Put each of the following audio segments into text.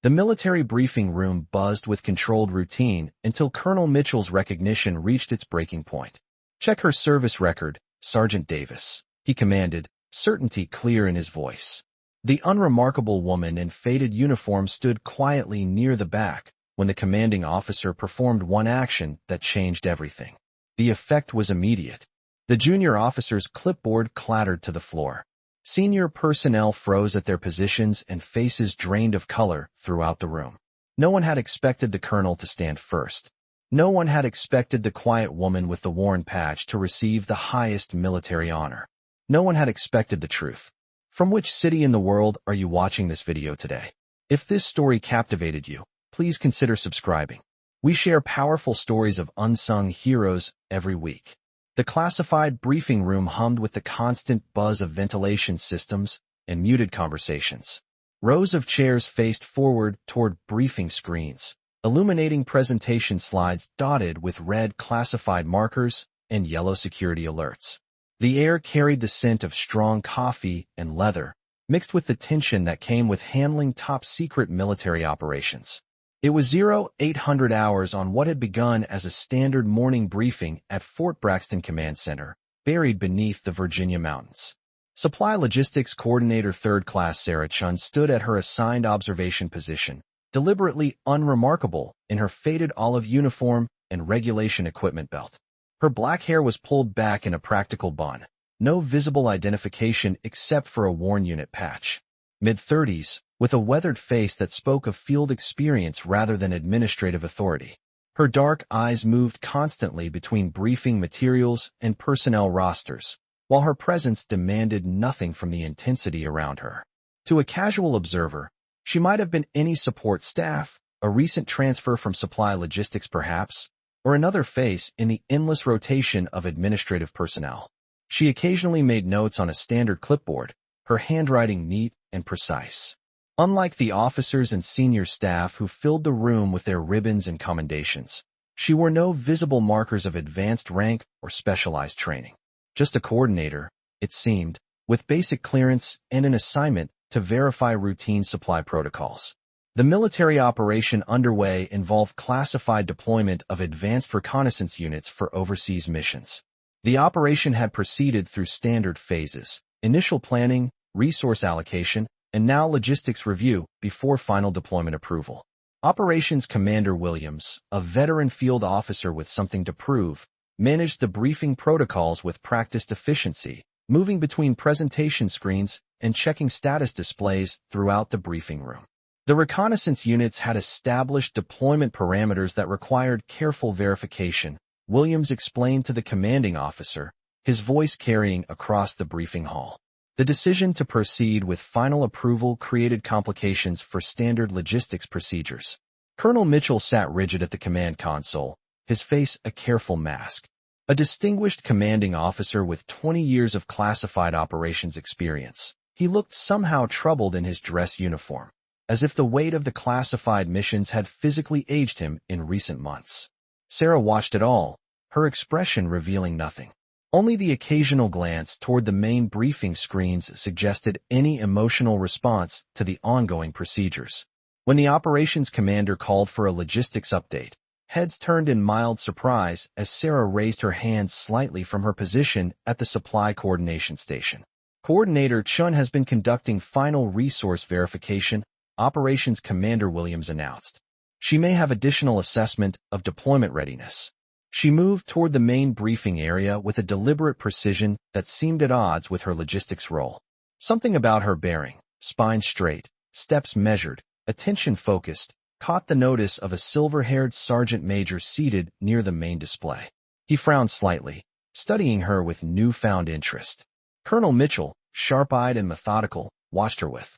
The military briefing room buzzed with controlled routine until Colonel Mitchell's recognition reached its breaking point. "Check her service record, Sergeant Davis," he commanded, certainty clear in his voice. The unremarkable woman in faded uniform stood quietly near the back when the commanding officer performed one action that changed everything. The effect was immediate. The junior officer's clipboard clattered to the floor. Senior personnel froze at their positions and faces drained of color throughout the room. No one had expected the colonel to stand first. No one had expected the quiet woman with the worn patch to receive the highest military honor. No one had expected the truth. From which city in the world are you watching this video today? If this story captivated you, please consider subscribing. We share powerful stories of unsung heroes every week. The classified briefing room hummed with the constant buzz of ventilation systems and muted conversations. Rows of chairs faced forward toward briefing screens, illuminating presentation slides dotted with red classified markers and yellow security alerts. The air carried the scent of strong coffee and leather, mixed with the tension that came with handling top-secret military operations. It was 0800 hours on what had begun as a standard morning briefing at Fort Braxton Command Center, buried beneath the Virginia mountains. Supply Logistics Coordinator 3rd Class Sarah Chun stood at her assigned observation position, deliberately unremarkable in her faded olive uniform and regulation equipment belt. Her black hair was pulled back in a practical bun, no visible identification except for a worn unit patch. Mid-30s, with a weathered face that spoke of field experience rather than administrative authority. Her dark eyes moved constantly between briefing materials and personnel rosters, while her presence demanded nothing from the intensity around her. To a casual observer, she might have been any support staff, a recent transfer from Supply Logistics perhaps, or another face in the endless rotation of administrative personnel. She occasionally made notes on a standard clipboard, her handwriting neat and precise. Unlike the officers and senior staff who filled the room with their ribbons and commendations, she wore no visible markers of advanced rank or specialized training. Just a coordinator, it seemed, with basic clearance and an assignment to verify routine supply protocols. The military operation underway involved classified deployment of advanced reconnaissance units for overseas missions. The operation had proceeded through standard phases: initial planning, resource allocation, and now logistics review before final deployment approval. Operations Commander Williams, a veteran field officer with something to prove, managed the briefing protocols with practiced efficiency, moving between presentation screens and checking status displays throughout the briefing room. The reconnaissance units had established deployment parameters that required careful verification, Williams explained to the commanding officer, his voice carrying across the briefing hall. The decision to proceed with final approval created complications for standard logistics procedures. Colonel Mitchell sat rigid at the command console, his face a careful mask. A distinguished commanding officer with 20 years of classified operations experience, he looked somehow troubled in his dress uniform, as if the weight of the classified missions had physically aged him in recent months. Sarah watched it all, her expression revealing nothing. Only the occasional glance toward the main briefing screens suggested any emotional response to the ongoing procedures. When the operations commander called for a logistics update, heads turned in mild surprise as Sarah raised her hand slightly from her position at the supply coordination station. Coordinator Chun has been conducting final resource verification, Operations Commander Williams announced. She may have additional assessment of deployment readiness. She moved toward the main briefing area with a deliberate precision that seemed at odds with her logistics role. Something about her bearing, spine straight, steps measured, attention focused, caught the notice of a silver-haired sergeant major seated near the main display. He frowned slightly, studying her with newfound interest. Colonel Mitchell, sharp-eyed and methodical, watched her with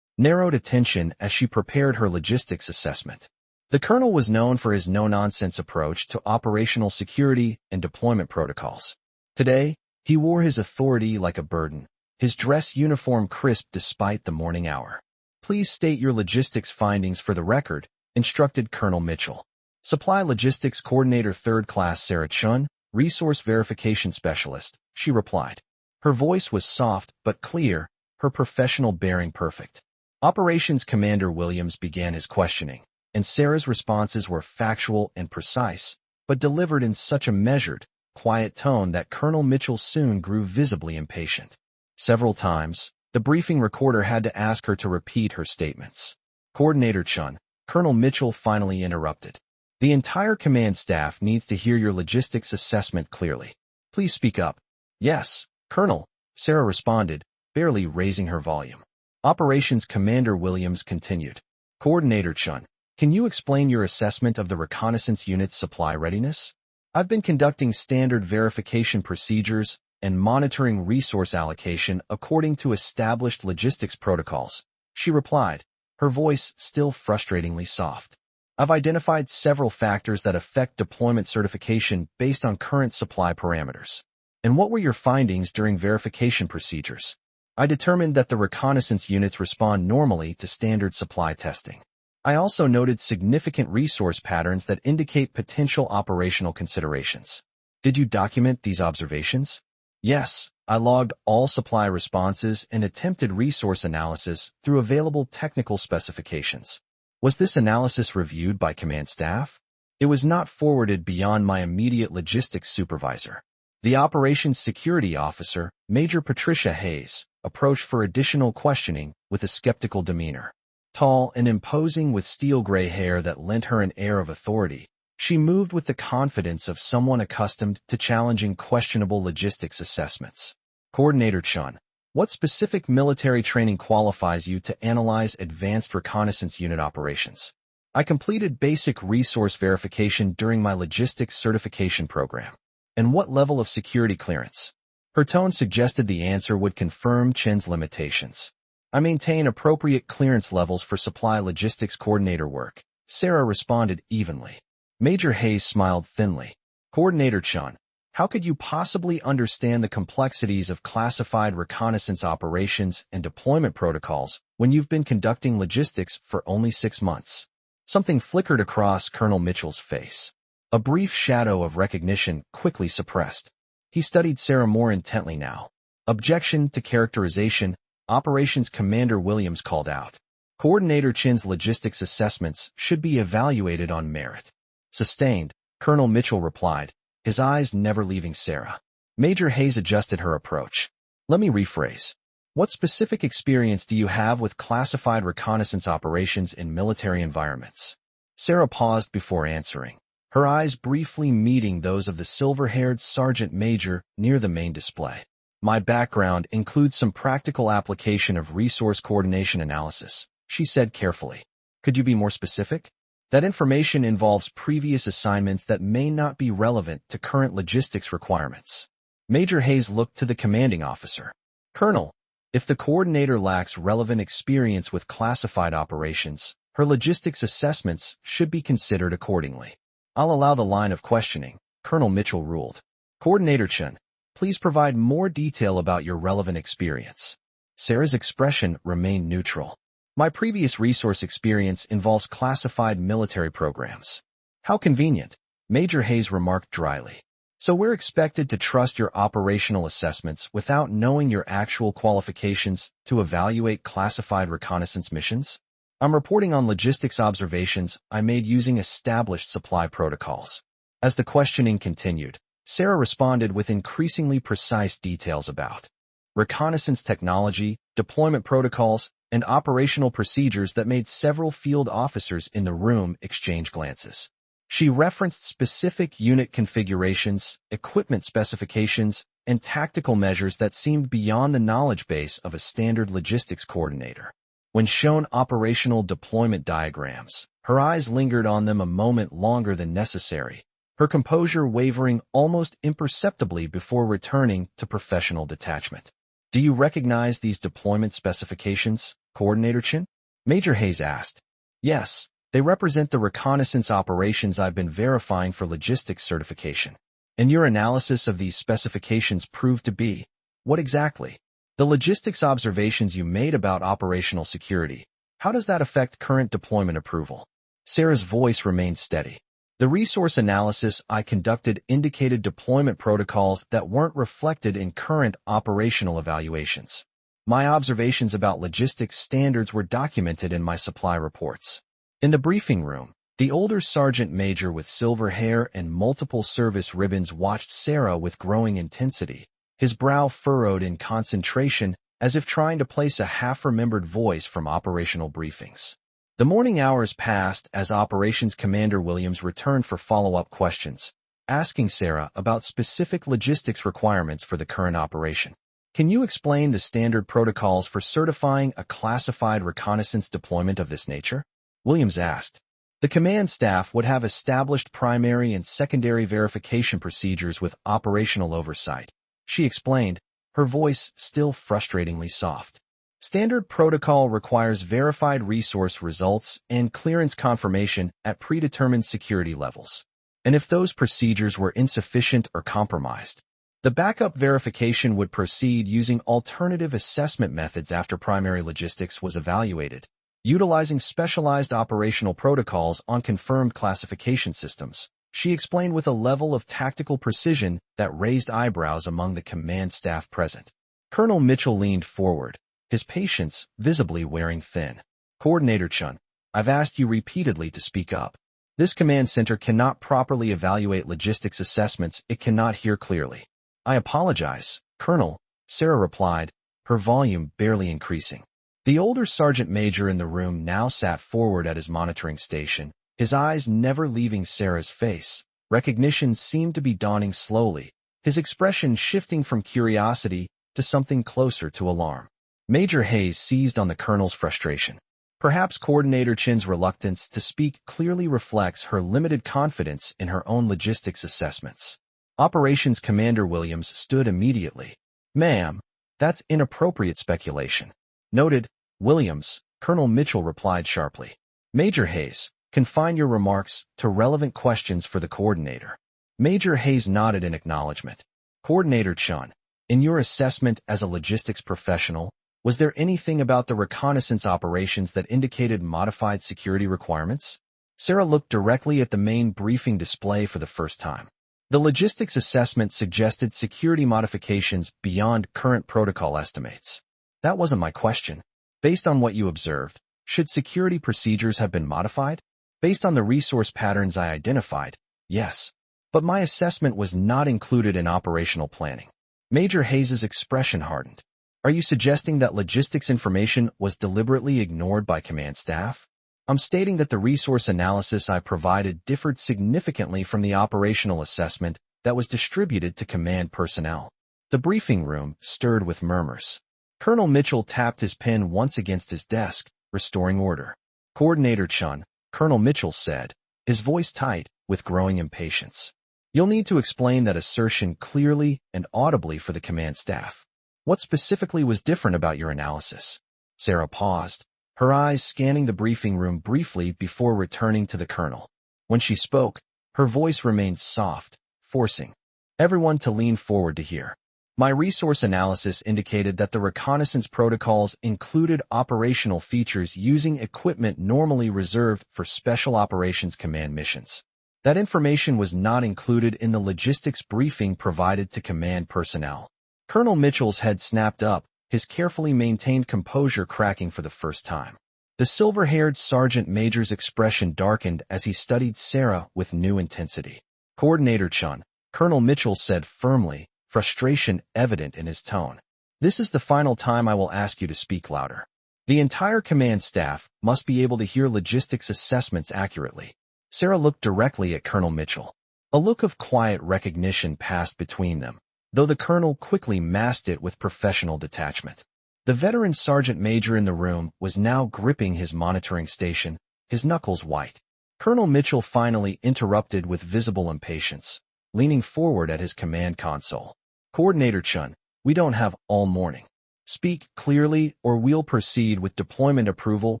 narrowed attention as she prepared her logistics assessment. The colonel was known for his no-nonsense approach to operational security and deployment protocols. Today, he wore his authority like a burden, his dress uniform crisp despite the morning hour. "Please state your logistics findings for the record," instructed Colonel Mitchell. Supply Logistics Coordinator 3rd Class Sarah Chun, Resource Verification Specialist, she replied. Her voice was soft but clear, her professional bearing perfect. Operations Commander Williams began his questioning, and Sarah's responses were factual and precise, but delivered in such a measured, quiet tone that Colonel Mitchell soon grew visibly impatient. Several times, the briefing recorder had to ask her to repeat her statements. Coordinator Chun, Colonel Mitchell finally interrupted. The entire command staff needs to hear your logistics assessment clearly. Please speak up. Yes, Colonel, Sarah responded, barely raising her volume. Operations Commander Williams continued. Coordinator Chun, can you explain your assessment of the reconnaissance unit's supply readiness? I've been conducting standard verification procedures and monitoring resource allocation according to established logistics protocols, she replied, her voice still frustratingly soft. I've identified several factors that affect deployment certification based on current supply parameters. And what were your findings during verification procedures? I determined that the reconnaissance units respond normally to standard supply testing. I also noted significant resource patterns that indicate potential operational considerations. Did you document these observations? Yes, I logged all supply responses and attempted resource analysis through available technical specifications. Was this analysis reviewed by command staff? It was not forwarded beyond my immediate logistics supervisor. The operations security officer, Major Patricia Hayes, approached for additional questioning with a skeptical demeanor. Tall and imposing with steel-gray hair that lent her an air of authority, she moved with the confidence of someone accustomed to challenging questionable logistics assessments. Coordinator Chun, what specific military training qualifies you to analyze advanced reconnaissance unit operations? I completed basic resource verification during my logistics certification program. And what level of security clearance? Her tone suggested the answer would confirm Chen's limitations. I maintain appropriate clearance levels for supply logistics coordinator work, Sarah responded evenly. Major Hayes smiled thinly. Coordinator Chun, how could you possibly understand the complexities of classified reconnaissance operations and deployment protocols when you've been conducting logistics for only 6 months? Something flickered across Colonel Mitchell's face. A brief shadow of recognition quickly suppressed. He studied Sarah more intently now. Objection to characterization, Operations Commander Williams called out. Coordinator Chin's logistics assessments should be evaluated on merit. Sustained, Colonel Mitchell replied, his eyes never leaving Sarah. Major Hayes adjusted her approach. Let me rephrase. What specific experience do you have with classified reconnaissance operations in military environments? Sarah paused before answering, her eyes briefly meeting those of the silver-haired sergeant major near the main display. My background includes some practical application of resource coordination analysis, she said carefully. Could you be more specific? That information involves previous assignments that may not be relevant to current logistics requirements. Major Hayes looked to the commanding officer. Colonel, if the coordinator lacks relevant experience with classified operations, her logistics assessments should be considered accordingly. I'll allow the line of questioning, Colonel Mitchell ruled. Coordinator Chun, please provide more detail about your relevant experience. Sarah's expression remained neutral. My previous resource experience involves classified military programs. How convenient, Major Hayes remarked dryly. So we're expected to trust your operational assessments without knowing your actual qualifications to evaluate classified reconnaissance missions? I'm reporting on logistics observations I made using established supply protocols. As the questioning continued, Sarah responded with increasingly precise details about reconnaissance technology, deployment protocols, and operational procedures that made several field officers in the room exchange glances. She referenced specific unit configurations, equipment specifications, and tactical measures that seemed beyond the knowledge base of a standard logistics coordinator. When shown operational deployment diagrams, her eyes lingered on them a moment longer than necessary, her composure wavering almost imperceptibly before returning to professional detachment. Do you recognize these deployment specifications, Coordinator Chin? Major Hayes asked. Yes, they represent the reconnaissance operations I've been verifying for logistics certification. And your analysis of these specifications proved to be, what exactly? The logistics observations you made about operational security. How does that affect current deployment approval? Sarah's voice remained steady. The resource analysis I conducted indicated deployment protocols that weren't reflected in current operational evaluations. My observations about logistics standards were documented in my supply reports. In the briefing room, the older sergeant major with silver hair and multiple service ribbons watched Sarah with growing intensity, his brow furrowed in concentration as if trying to place a half-remembered voice from operational briefings. The morning hours passed as Operations Commander Williams returned for follow-up questions, asking Sarah about specific logistics requirements for the current operation. Can you explain the standard protocols for certifying a classified reconnaissance deployment of this nature? Williams asked. The command staff would have established primary and secondary verification procedures with operational oversight. She explained, her voice still frustratingly soft. Standard protocol requires verified resource results and clearance confirmation at predetermined security levels. And if those procedures were insufficient or compromised, the backup verification would proceed using alternative assessment methods after primary logistics was evaluated, utilizing specialized operational protocols on confirmed classification systems. She explained with a level of tactical precision that raised eyebrows among the command staff present. Colonel Mitchell leaned forward, his patience visibly wearing thin. Coordinator Chun, I've asked you repeatedly to speak up. This command center cannot properly evaluate logistics assessments it cannot hear clearly. I apologize, Colonel, Sarah replied, her volume barely increasing. The older sergeant major in the room now sat forward at his monitoring station, his eyes never leaving Sarah's face. Recognition seemed to be dawning slowly, his expression shifting from curiosity to something closer to alarm. Major Hayes seized on the colonel's frustration. Perhaps Coordinator Chin's reluctance to speak clearly reflects her limited confidence in her own logistics assessments. Operations Commander Williams stood immediately. Ma'am, that's inappropriate speculation. Noted, Williams, Colonel Mitchell replied sharply. Major Hayes, confine your remarks to relevant questions for the coordinator. Major Hayes nodded in acknowledgement. Coordinator Chun, in your assessment as a logistics professional, was there anything about the reconnaissance operations that indicated modified security requirements? Sarah looked directly at the main briefing display for the first time. The logistics assessment suggested security modifications beyond current protocol estimates. That wasn't my question. Based on what you observed, should security procedures have been modified? Based on the resource patterns I identified, yes. But my assessment was not included in operational planning. Major Hayes's expression hardened. Are you suggesting that logistics information was deliberately ignored by command staff? I'm stating that the resource analysis I provided differed significantly from the operational assessment that was distributed to command personnel. The briefing room stirred with murmurs. Colonel Mitchell tapped his pen once against his desk, restoring order. Coordinator Chun, Colonel Mitchell said, his voice tight with growing impatience. You'll need to explain that assertion clearly and audibly for the command staff. What specifically was different about your analysis? Sarah paused, her eyes scanning the briefing room briefly before returning to the colonel. When she spoke, her voice remained soft, forcing everyone to lean forward to hear. My resource analysis indicated that the reconnaissance protocols included operational features using equipment normally reserved for Special Operations Command missions. That information was not included in the logistics briefing provided to command personnel. Colonel Mitchell's head snapped up, his carefully maintained composure cracking for the first time. The silver-haired sergeant major's expression darkened as he studied Sarah with new intensity. Coordinator Chun, Colonel Mitchell said firmly, frustration evident in his tone. This is the final time I will ask you to speak louder. The entire command staff must be able to hear logistics assessments accurately. Sarah looked directly at Colonel Mitchell. A look of quiet recognition passed between them, though the colonel quickly masked it with professional detachment. The veteran sergeant major in the room was now gripping his monitoring station, his knuckles white. Colonel Mitchell finally interrupted with visible impatience, leaning forward at his command console. Coordinator Chun, we don't have all morning. Speak clearly or we'll proceed with deployment approval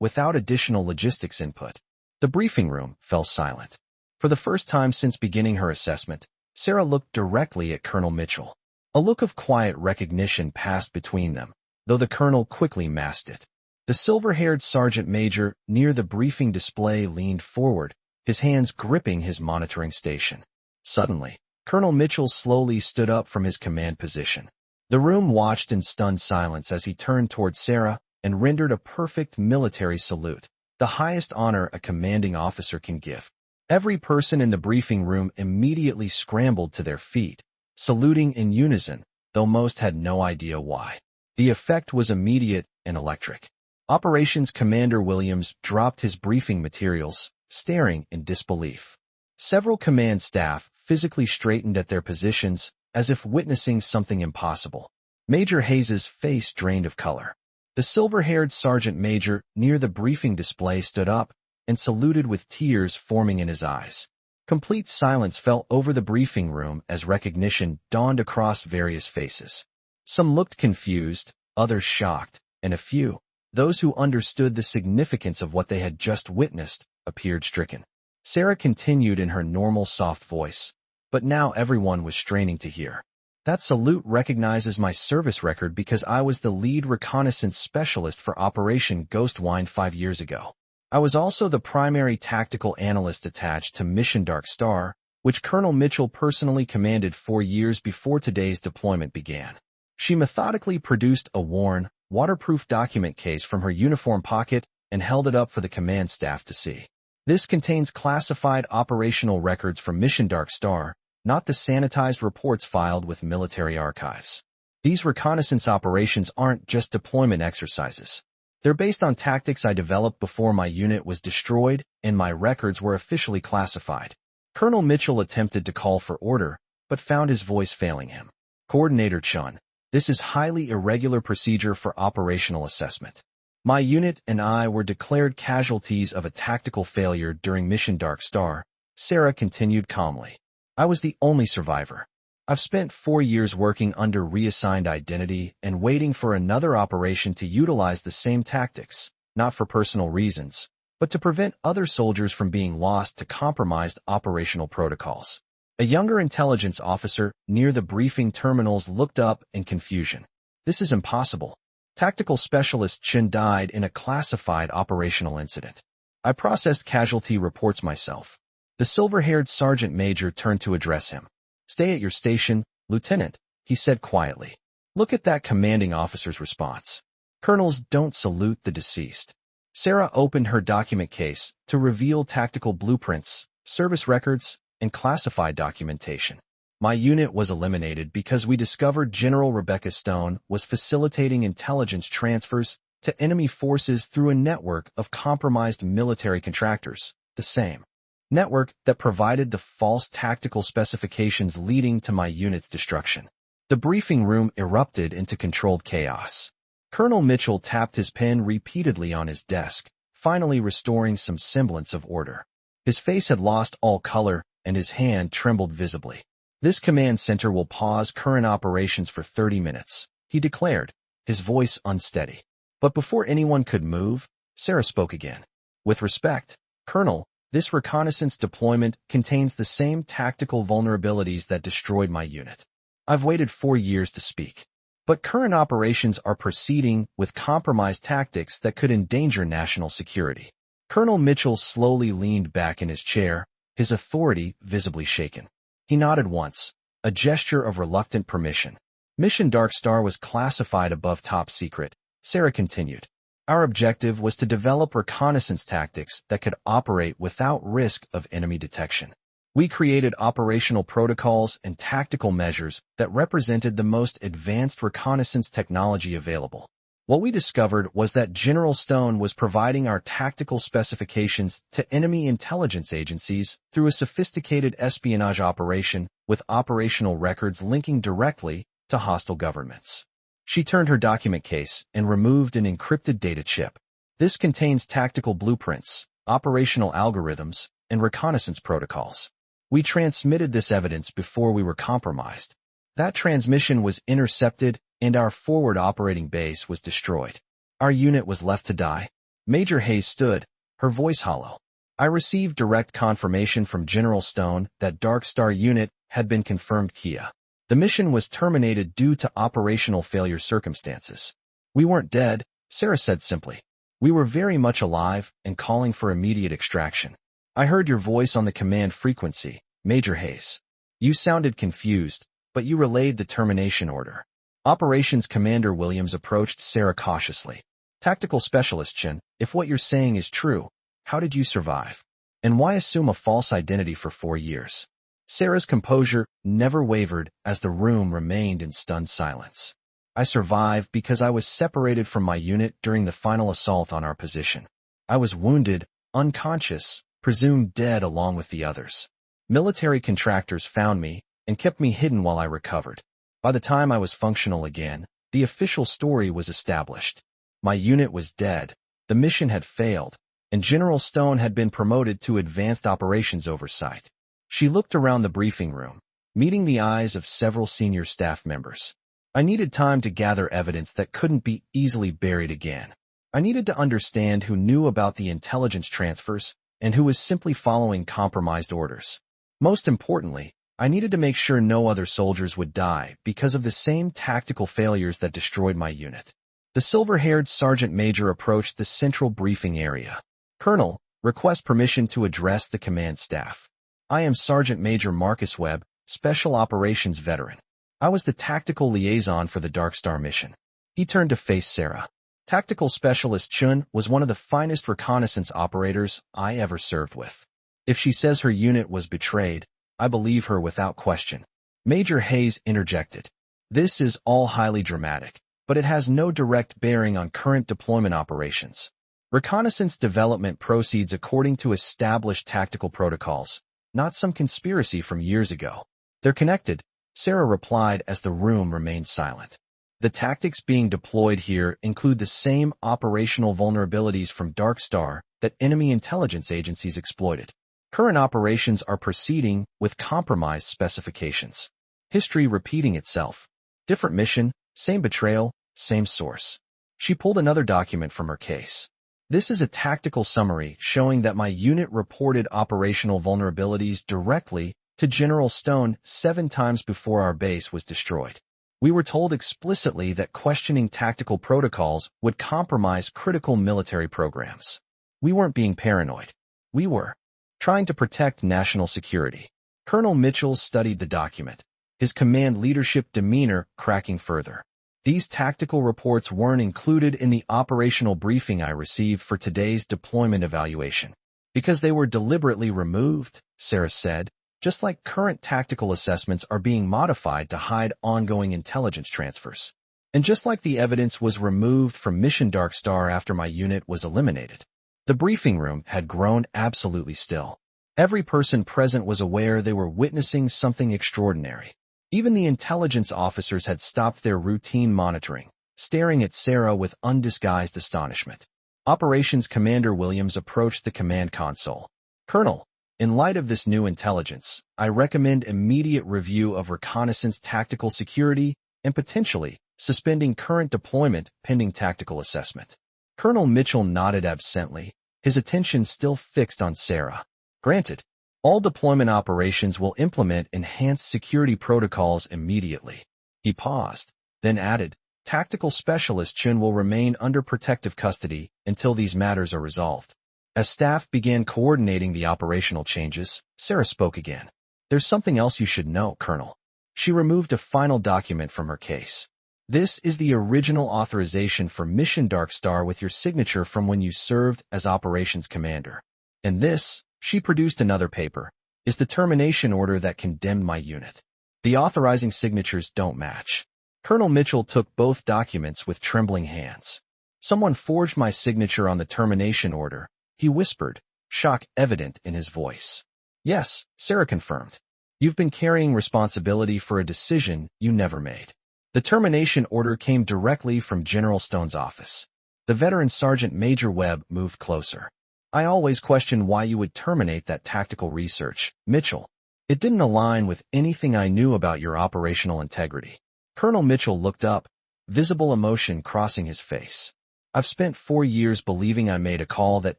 without additional logistics input. The briefing room fell silent. For the first time since beginning her assessment, Sarah looked directly at Colonel Mitchell. A look of quiet recognition passed between them, though the colonel quickly masked it. The silver-haired sergeant major near the briefing display leaned forward, his hands gripping his monitoring station. Suddenly, Colonel Mitchell slowly stood up from his command position. The room watched in stunned silence as he turned toward Sarah and rendered a perfect military salute, the highest honor a commanding officer can give. Every person in the briefing room immediately scrambled to their feet, saluting in unison, though most had no idea why. The effect was immediate and electric. Operations Commander Williams dropped his briefing materials, staring in disbelief. Several command staff physically straightened at their positions, as if witnessing something impossible. Major Hayes's face drained of color. The silver-haired sergeant major near the briefing display stood up and saluted with tears forming in his eyes. Complete silence fell over the briefing room as recognition dawned across various faces. Some looked confused, others shocked, and a few, those who understood the significance of what they had just witnessed, appeared stricken. Sarah continued in her normal soft voice, but now everyone was straining to hear. That salute recognizes my service record because I was the lead reconnaissance specialist for Operation Ghostwine 5 years ago. I was also the primary tactical analyst attached to Mission Dark Star, which Colonel Mitchell personally commanded 4 years before today's deployment began. She methodically produced a worn, waterproof document case from her uniform pocket and held it up for the command staff to see. This contains classified operational records from Mission Dark Star, not the sanitized reports filed with military archives. These reconnaissance operations aren't just deployment exercises. They're based on tactics I developed before my unit was destroyed and my records were officially classified. Colonel Mitchell attempted to call for order, but found his voice failing him. Coordinator Chun, this is highly irregular procedure for operational assessment. My unit and I were declared casualties of a tactical failure during Mission Dark Star, Sarah continued calmly. I was the only survivor. I've spent 4 years working under reassigned identity and waiting for another operation to utilize the same tactics, not for personal reasons, but to prevent other soldiers from being lost to compromised operational protocols. A younger intelligence officer near the briefing terminals looked up in confusion. This is impossible. Tactical Specialist Chin died in a classified operational incident. I processed casualty reports myself. The silver-haired sergeant major turned to address him. Stay at your station, Lieutenant, he said quietly. Look at that commanding officer's response. Colonels don't salute the deceased. Sarah opened her document case to reveal tactical blueprints, service records, and classified documentation. My unit was eliminated because we discovered General Rebecca Stone was facilitating intelligence transfers to enemy forces through a network of compromised military contractors, the same network that provided the false tactical specifications leading to my unit's destruction. The briefing room erupted into controlled chaos. Colonel Mitchell tapped his pen repeatedly on his desk, finally restoring some semblance of order. His face had lost all color, and his hand trembled visibly. This command center will pause current operations for 30 minutes, he declared, his voice unsteady. But before anyone could move, Sarah spoke again. With respect, Colonel, this reconnaissance deployment contains the same tactical vulnerabilities that destroyed my unit. I've waited 4 years to speak. But current operations are proceeding with compromised tactics that could endanger national security. Colonel Mitchell slowly leaned back in his chair, his authority visibly shaken. He nodded once, a gesture of reluctant permission. Mission Dark Star was classified above top secret, Sarah continued. Our objective was to develop reconnaissance tactics that could operate without risk of enemy detection. We created operational protocols and tactical measures that represented the most advanced reconnaissance technology available. What we discovered was that General Stone was providing our tactical specifications to enemy intelligence agencies through a sophisticated espionage operation with operational records linking directly to hostile governments. She turned her document case and removed an encrypted data chip. This contains tactical blueprints, operational algorithms, and reconnaissance protocols. We transmitted this evidence before we were compromised. That transmission was intercepted and our forward operating base was destroyed. Our unit was left to die. Major Hayes stood, her voice hollow. I received direct confirmation from General Stone that Dark Star unit had been confirmed Kia. The mission was terminated due to operational failure circumstances. We weren't dead, Sarah said simply. We were very much alive and calling for immediate extraction. I heard your voice on the command frequency, Major Hayes. You sounded confused, but you relayed the termination order. Operations Commander Williams approached Sarah cautiously. Tactical Specialist Chen, if what you're saying is true, how did you survive? And why assume a false identity for 4 years? Sarah's composure never wavered as the room remained in stunned silence. I survived because I was separated from my unit during the final assault on our position. I was wounded, unconscious, presumed dead along with the others. Military contractors found me and kept me hidden while I recovered. By the time I was functional again, the official story was established. My unit was dead, the mission had failed, and General Stone had been promoted to Advanced Operations Oversight. She looked around the briefing room, meeting the eyes of several senior staff members. I needed time to gather evidence that couldn't be easily buried again. I needed to understand who knew about the intelligence transfers and who was simply following compromised orders. Most importantly, I needed to make sure no other soldiers would die because of the same tactical failures that destroyed my unit. The silver-haired sergeant major approached the central briefing area. Colonel, request permission to address the command staff. I am Sergeant Major Marcus Webb, Special Operations Veteran. I was the tactical liaison for the Dark Star mission. He turned to face Sarah. Tactical Specialist Chun was one of the finest reconnaissance operators I ever served with. If she says her unit was betrayed, I believe her without question. Major Hayes interjected. This is all highly dramatic, but it has no direct bearing on current deployment operations. Reconnaissance development proceeds according to established tactical protocols, not some conspiracy from years ago. They're connected, Sarah replied as the room remained silent. The tactics being deployed here include the same operational vulnerabilities from Dark Star that enemy intelligence agencies exploited. Current operations are proceeding with compromised specifications. History repeating itself. Different mission, same betrayal, same source. She pulled another document from her case. This is a tactical summary showing that my unit reported operational vulnerabilities directly to General Stone 7 times before our base was destroyed. We were told explicitly that questioning tactical protocols would compromise critical military programs. We weren't being paranoid. We were trying to protect national security. Colonel Mitchell studied the document, his command leadership demeanor cracking further. These tactical reports weren't included in the operational briefing I received for today's deployment evaluation. Because they were deliberately removed, Sarah said, just like current tactical assessments are being modified to hide ongoing intelligence transfers. And just like the evidence was removed from Mission Dark Star after my unit was eliminated. The briefing room had grown absolutely still. Every person present was aware they were witnessing something extraordinary. Even the intelligence officers had stopped their routine monitoring, staring at Sarah with undisguised astonishment. Operations Commander Williams approached the command console. Colonel, in light of this new intelligence, I recommend immediate review of reconnaissance tactical security and potentially suspending current deployment pending tactical assessment. Colonel Mitchell nodded absently, his attention still fixed on Sarah. Granted, all deployment operations will implement enhanced security protocols immediately. He paused, then added, Tactical Specialist Chun will remain under protective custody until these matters are resolved. As staff began coordinating the operational changes, Sarah spoke again. There's something else you should know, Colonel. She removed a final document from her case. This is the original authorization for Mission Dark Star with your signature from when you served as Operations Commander. And this, she produced another paper, is the termination order that condemned my unit. The authorizing signatures don't match. Colonel Mitchell took both documents with trembling hands. Someone forged my signature on the termination order, he whispered, shock evident in his voice. Yes, Sarah confirmed. You've been carrying responsibility for a decision you never made. The termination order came directly from General Stone's office. The veteran Sergeant Major Webb moved closer. I always questioned why you would terminate that tactical research, Mitchell. It didn't align with anything I knew about your operational integrity. Colonel Mitchell looked up, visible emotion crossing his face. I've spent 4 years believing I made a call that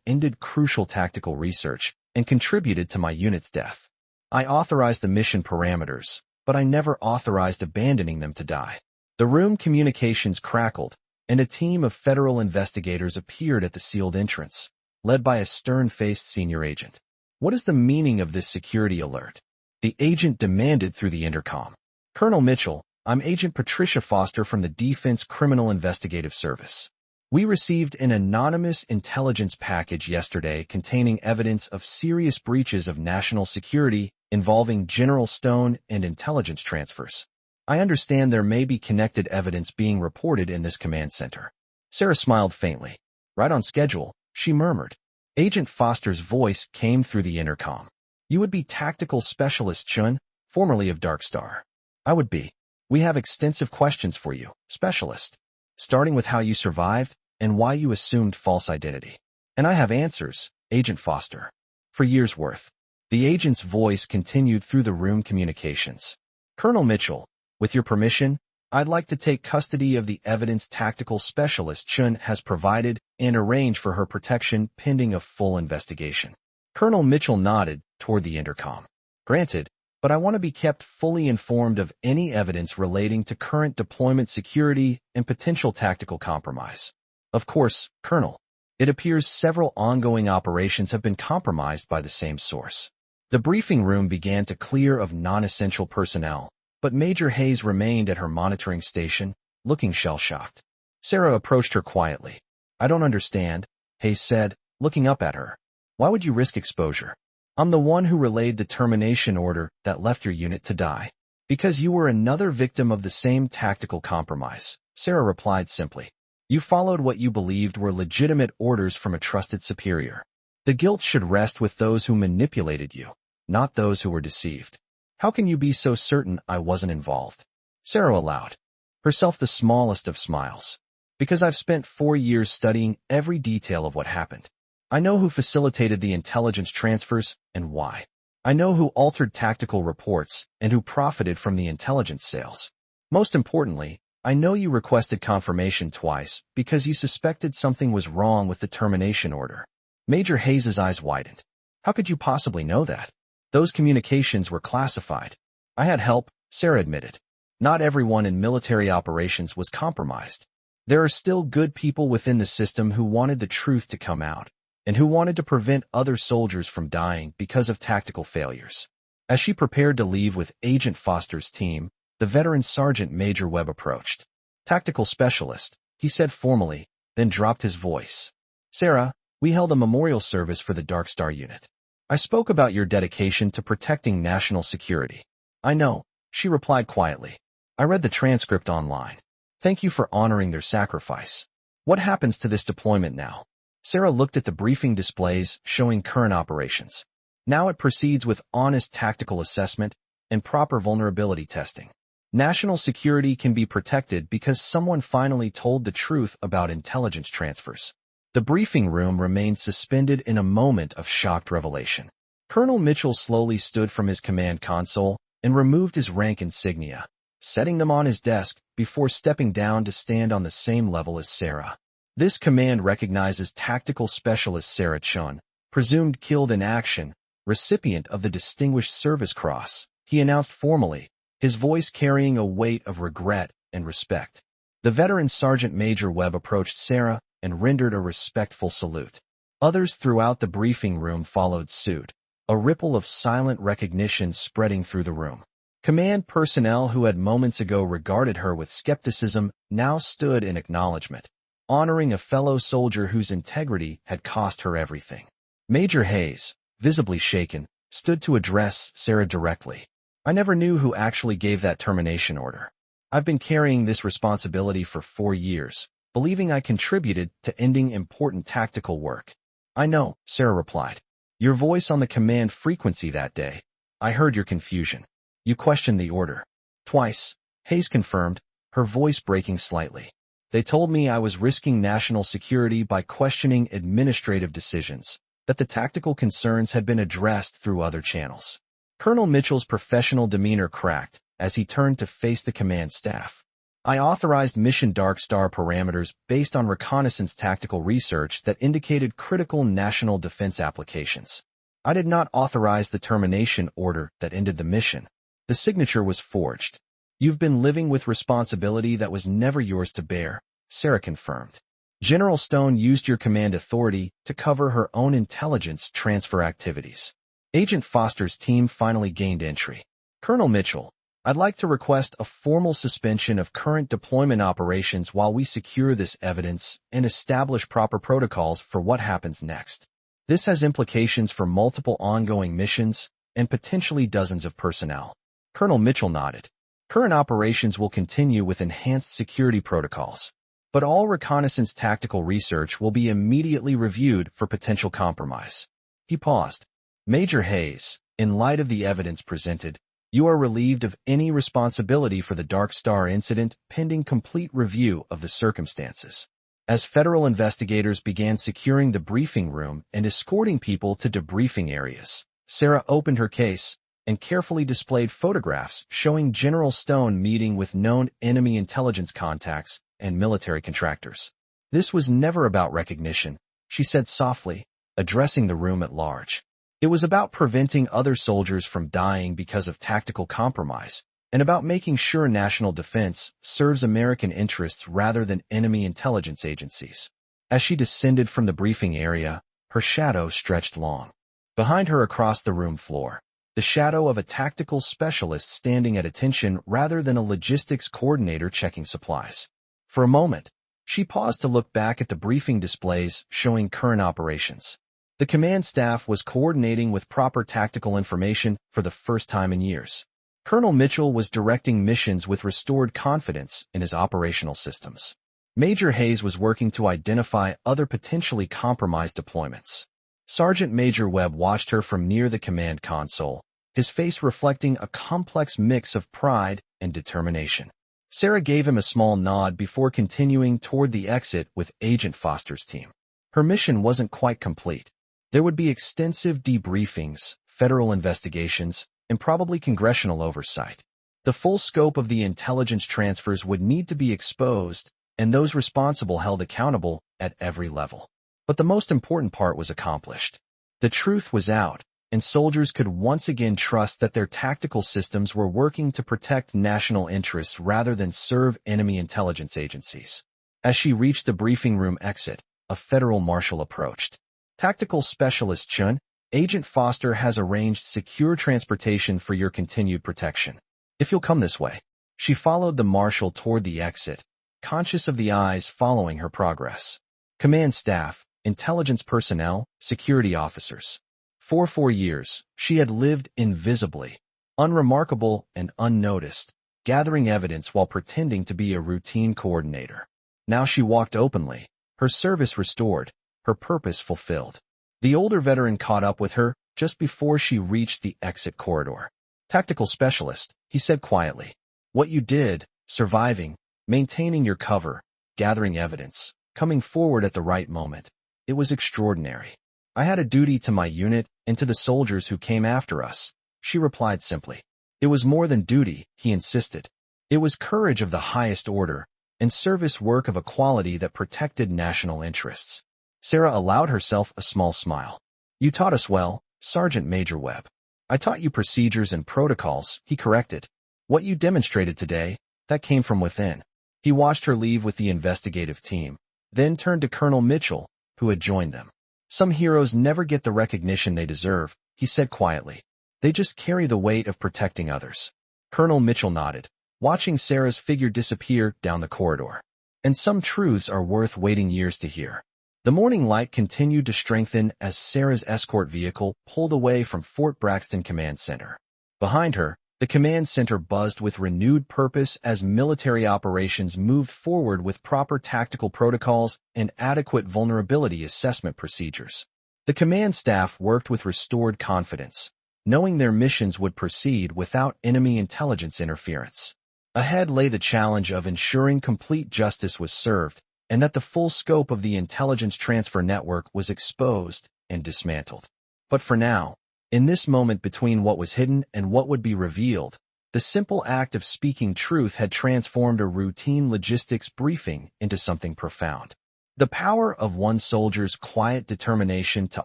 ended crucial tactical research and contributed to my unit's death. I authorized the mission parameters, but I never authorized abandoning them to die. The room communications crackled, and a team of federal investigators appeared at the sealed entrance, led by a stern-faced senior agent. What is the meaning of this security alert? The agent demanded through the intercom. Colonel Mitchell, I'm Agent Patricia Foster from the Defense Criminal Investigative Service. We received an anonymous intelligence package yesterday containing evidence of serious breaches of national security involving General Stone and intelligence transfers. I understand there may be connected evidence being reported in this command center. Sarah smiled faintly. Right on schedule, she murmured. Agent Foster's voice came through the intercom. You would be Tactical Specialist Chun, formerly of Dark Star. I would be. We have extensive questions for you, Specialist. Starting with how you survived and why you assumed false identity. And I have answers, Agent Foster. For years' worth. The agent's voice continued through the room communications. Colonel Mitchell, with your permission, I'd like to take custody of the evidence Tactical Specialist Chun has provided and arrange for her protection pending a full investigation. Colonel Mitchell nodded toward the intercom. Granted, but I want to be kept fully informed of any evidence relating to current deployment security and potential tactical compromise. Of course, Colonel, it appears several ongoing operations have been compromised by the same source. The briefing room began to clear of non-essential personnel, but Major Hayes remained at her monitoring station, looking shell-shocked. Sarah approached her quietly. I don't understand, Hayes said, looking up at her. Why would you risk exposure? I'm the one who relayed the termination order that left your unit to die. Because you were another victim of the same tactical compromise, Sarah replied simply. You followed what you believed were legitimate orders from a trusted superior. The guilt should rest with those who manipulated you, not those who were deceived. How can you be so certain I wasn't involved? Sarah allowed herself the smallest of smiles. Because I've spent 4 years studying every detail of what happened. I know who facilitated the intelligence transfers and why. I know who altered tactical reports and who profited from the intelligence sales. Most importantly, I know you requested confirmation twice because you suspected something was wrong with the termination order. Major Hayes' eyes widened. How could you possibly know that? Those communications were classified. I had help, Sarah admitted. Not everyone in military operations was compromised. There are still good people within the system who wanted the truth to come out, and who wanted to prevent other soldiers from dying because of tactical failures. As she prepared to leave with Agent Foster's team, the veteran Sergeant Major Webb approached. Tactical Specialist, he said formally, then dropped his voice. Sarah, we held a memorial service for the Dark Star unit. I spoke about your dedication to protecting national security. I know, she replied quietly. I read the transcript online. Thank you for honoring their sacrifice. What happens to this deployment now? Sarah looked at the briefing displays showing current operations. Now it proceeds with honest tactical assessment and proper vulnerability testing. National security can be protected because someone finally told the truth about intelligence transfers. The briefing room remained suspended in a moment of shocked revelation. Colonel Mitchell slowly stood from his command console and removed his rank insignia, setting them on his desk before stepping down to stand on the same level as Sarah. This command recognizes Tactical Specialist Sarah Chun, presumed killed in action, recipient of the Distinguished Service Cross, he announced formally, his voice carrying a weight of regret and respect. The veteran Sergeant Major Webb approached Sarah and rendered a respectful salute. Others throughout the briefing room followed suit, a ripple of silent recognition spreading through the room. Command personnel who had moments ago regarded her with skepticism now stood in acknowledgement, honoring a fellow soldier whose integrity had cost her everything. Major Hayes, visibly shaken, stood to address Sarah directly. I never knew who actually gave that termination order. I've been carrying this responsibility for 4 years, believing I contributed to ending important tactical work. I know, Sarah replied. Your voice on the command frequency that day. I heard your confusion. You questioned the order. Twice, Hayes confirmed, her voice breaking slightly. They told me I was risking national security by questioning administrative decisions, that the tactical concerns had been addressed through other channels. Colonel Mitchell's professional demeanor cracked as he turned to face the command staff. I authorized Mission Dark Star parameters based on reconnaissance tactical research that indicated critical national defense applications. I did not authorize the termination order that ended the mission. The signature was forged. You've been living with responsibility that was never yours to bear, Sarah confirmed. General Stone used your command authority to cover her own intelligence transfer activities. Agent Foster's team finally gained entry. Colonel Mitchell, I'd like to request a formal suspension of current deployment operations while we secure this evidence and establish proper protocols for what happens next. This has implications for multiple ongoing missions and potentially dozens of personnel. Colonel Mitchell nodded. Current operations will continue with enhanced security protocols, but all reconnaissance tactical research will be immediately reviewed for potential compromise. He paused. Major Hayes, in light of the evidence presented, you are relieved of any responsibility for the Dark Star incident pending complete review of the circumstances. As federal investigators began securing the briefing room and escorting people to debriefing areas, Sarah opened her case and carefully displayed photographs showing General Stone meeting with known enemy intelligence contacts and military contractors. This was never about recognition, she said softly, addressing the room at large. It was about preventing other soldiers from dying because of tactical compromise, and about making sure national defense serves American interests rather than enemy intelligence agencies. As she descended from the briefing area, her shadow stretched long. Behind her across the room floor, the shadow of a tactical specialist standing at attention rather than a logistics coordinator checking supplies. For a moment, she paused to look back at the briefing displays showing current operations. The command staff was coordinating with proper tactical information for the first time in years. Colonel Mitchell was directing missions with restored confidence in his operational systems. Major Hayes was working to identify other potentially compromised deployments. Sergeant Major Webb watched her from near the command console, his face reflecting a complex mix of pride and determination. Sarah gave him a small nod before continuing toward the exit with Agent Foster's team. Her mission wasn't quite complete. There would be extensive debriefings, federal investigations, and probably congressional oversight. The full scope of the intelligence transfers would need to be exposed, and those responsible held accountable at every level. But the most important part was accomplished. The truth was out, and soldiers could once again trust that their tactical systems were working to protect national interests rather than serve enemy intelligence agencies. As she reached the briefing room exit, a federal marshal approached. Tactical Specialist Chun, Agent Foster has arranged secure transportation for your continued protection. If you'll come this way. She followed the marshal toward the exit, conscious of the eyes following her progress. Command staff, intelligence personnel, security officers. For 4 years, she had lived invisibly, unremarkable and unnoticed, gathering evidence while pretending to be a routine coordinator. Now she walked openly, her service restored, her purpose fulfilled. The older veteran caught up with her just before she reached the exit corridor. Tactical Specialist, he said quietly. What you did, surviving, maintaining your cover, gathering evidence, coming forward at the right moment. It was extraordinary. I had a duty to my unit and to the soldiers who came after us, she replied simply. It was more than duty, he insisted. It was courage of the highest order and service work of a quality that protected national interests. Sarah allowed herself a small smile. You taught us well, Sergeant Major Webb. I taught you procedures and protocols, he corrected. What you demonstrated today, that came from within. He watched her leave with the investigative team, then turned to Colonel Mitchell, who had joined them. Some heroes never get the recognition they deserve, he said quietly. They just carry the weight of protecting others. Colonel Mitchell nodded, watching Sarah's figure disappear down the corridor. And some truths are worth waiting years to hear. The morning light continued to strengthen as Sarah's escort vehicle pulled away from Fort Braxton Command Center. Behind her, the command center buzzed with renewed purpose as military operations moved forward with proper tactical protocols and adequate vulnerability assessment procedures. The command staff worked with restored confidence, knowing their missions would proceed without enemy intelligence interference. Ahead lay the challenge of ensuring complete justice was served, and that the full scope of the intelligence transfer network was exposed and dismantled. But for now, in this moment between what was hidden and what would be revealed, the simple act of speaking truth had transformed a routine logistics briefing into something profound. The power of one soldier's quiet determination to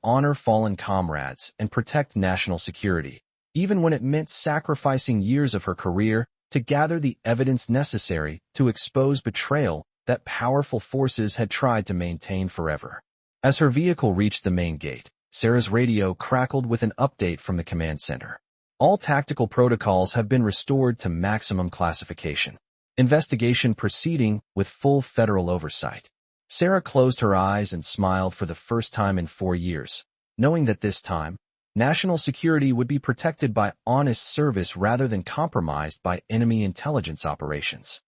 honor fallen comrades and protect national security, even when it meant sacrificing years of her career to gather the evidence necessary to expose betrayal that powerful forces had tried to maintain forever. As her vehicle reached the main gate, Sarah's radio crackled with an update from the command center. All tactical protocols have been restored to maximum classification. Investigation proceeding with full federal oversight. Sarah closed her eyes and smiled for the first time in 4 years, knowing that this time, national security would be protected by honest service rather than compromised by enemy intelligence operations.